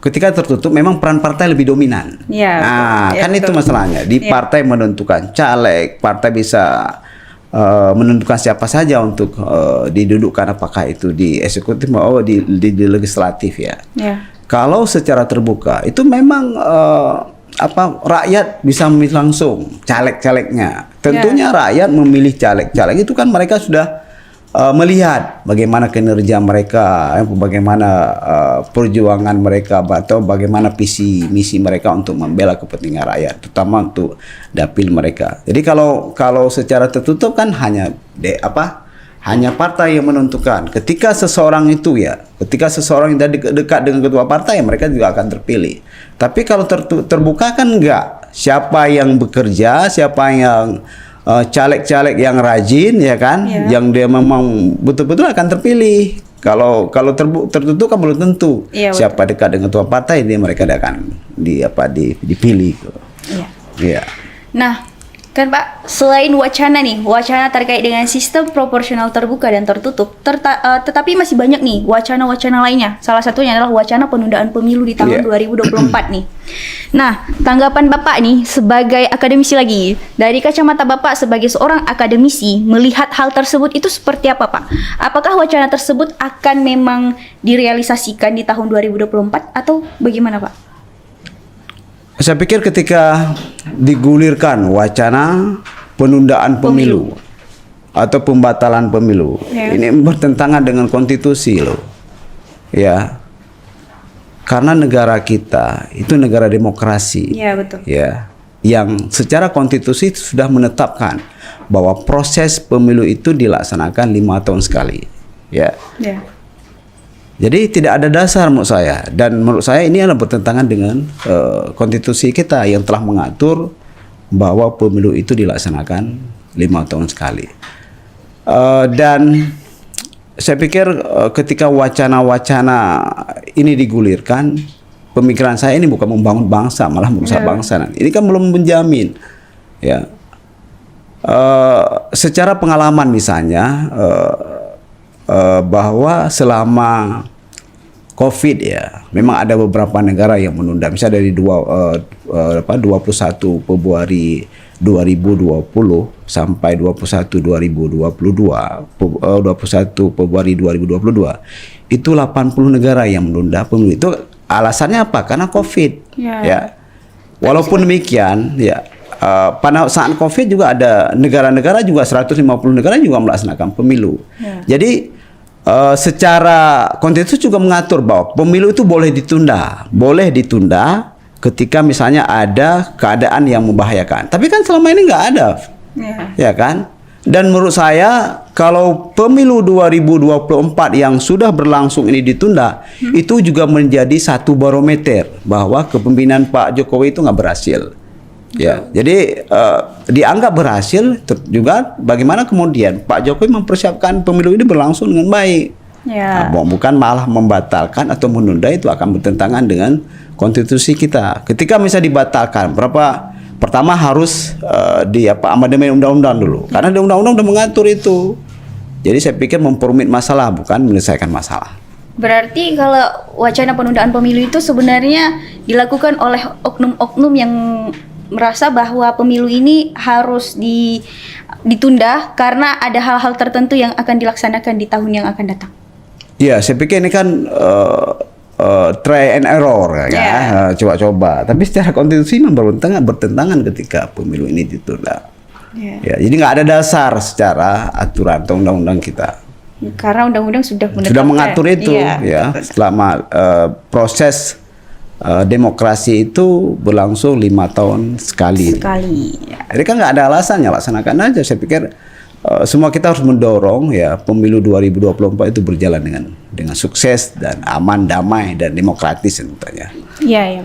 ketika tertutup memang peran partai lebih dominan. Ya, nah, betul. kan Ya, itu betul. masalahnya. Di partai menentukan caleg, partai bisa menentukan siapa saja untuk didudukkan, apakah itu di eksekutif maupun di legislatif ya. Ya. Kalau secara terbuka itu memang rakyat bisa memilih langsung caleg-calegnya. Tentunya rakyat memilih caleg-caleg itu kan mereka sudah melihat bagaimana kinerja mereka, bagaimana perjuangan mereka, atau bagaimana visi misi mereka untuk membela kepentingan rakyat, terutama untuk dapil mereka. Jadi kalau secara tertutup kan hanya partai yang menentukan. Ketika seseorang yang dekat dengan ketua partai, mereka juga akan terpilih. Tapi kalau terbuka kan enggak. Siapa yang bekerja, siapa yang caleg-caleg yang rajin, ya kan, yang dia memang betul-betul akan terpilih. Kalau tertutup kan belum tentu. Siapa dekat dengan ketua partai, mereka akan dipilih. Iya. Nah, kan Pak, selain wacana terkait dengan sistem proporsional terbuka dan tertutup, tetapi masih banyak nih wacana-wacana lainnya. Salah satunya adalah wacana penundaan pemilu di tahun 2024 nih. Nah, tanggapan Bapak nih sebagai akademisi lagi, dari kacamata Bapak sebagai seorang akademisi, melihat hal tersebut itu seperti apa, Pak? Apakah wacana tersebut akan memang direalisasikan di tahun 2024 atau bagaimana, Pak? Saya pikir ketika digulirkan wacana penundaan pemilu atau pembatalan pemilu, ini bertentangan dengan konstitusi loh. Ya. Karena negara kita itu negara demokrasi. Ya, betul. Ya. Yang secara konstitusi sudah menetapkan bahwa proses pemilu itu dilaksanakan 5 tahun sekali. Ya. Ya. Jadi tidak ada dasar menurut saya, dan menurut saya ini adalah bertentangan dengan konstitusi kita yang telah mengatur bahwa pemilu itu dilaksanakan 5 tahun sekali. Dan saya pikir ketika wacana-wacana ini digulirkan, pemikiran saya ini bukan membangun bangsa, malah merusak bangsa. Ini kan belum menjamin, ya. Secara pengalaman misalnya. Bahwa selama COVID ya, memang ada beberapa negara yang menunda. Misalnya dari 21 Februari 2020 sampai 21 Februari 2022 itu 80 negara yang menunda pemilu. Itu alasannya apa? Karena COVID. Ya. Walaupun demikian, ya. Pada saat COVID juga ada negara-negara juga 150 negara juga melaksanakan pemilu. Jadi secara konstitusi juga mengatur bahwa pemilu itu boleh ditunda ketika misalnya ada keadaan yang membahayakan. Tapi kan selama ini nggak ada, ya kan? Dan menurut saya kalau pemilu 2024 yang sudah berlangsung ini ditunda, itu juga menjadi satu barometer bahwa kepemimpinan Pak Jokowi itu nggak berhasil. Ya, jadi dianggap berhasil juga bagaimana kemudian Pak Jokowi mempersiapkan pemilu ini berlangsung dengan baik. Bukan malah membatalkan atau menunda, itu akan bertentangan dengan konstitusi kita. Ketika misalnya dibatalkan, pertama harus amandemen undang-undang dulu, karena undang-undang sudah mengatur itu. Jadi saya pikir memperumit masalah bukan menyelesaikan masalah. Berarti kalau wacana penundaan pemilu itu sebenarnya dilakukan oleh oknum-oknum yang merasa bahwa pemilu ini harus ditunda karena ada hal-hal tertentu yang akan dilaksanakan di tahun yang akan datang. Iya, saya pikir ini kan try and error ya, coba-coba. Tapi secara konstitusi memang bertentangan ketika pemilu ini ditunda. Ya, jadi nggak ada dasar secara aturan atau undang-undang kita. Karena undang-undang sudah mengatur itu, ya. Selama proses demokrasi itu berlangsung 5 tahun sekali. Jadi kan nggak ada alasannya, laksanakan aja. Saya pikir semua kita harus mendorong ya pemilu 2024 itu berjalan dengan sukses dan aman, damai dan demokratis tentunya. Iya, iya.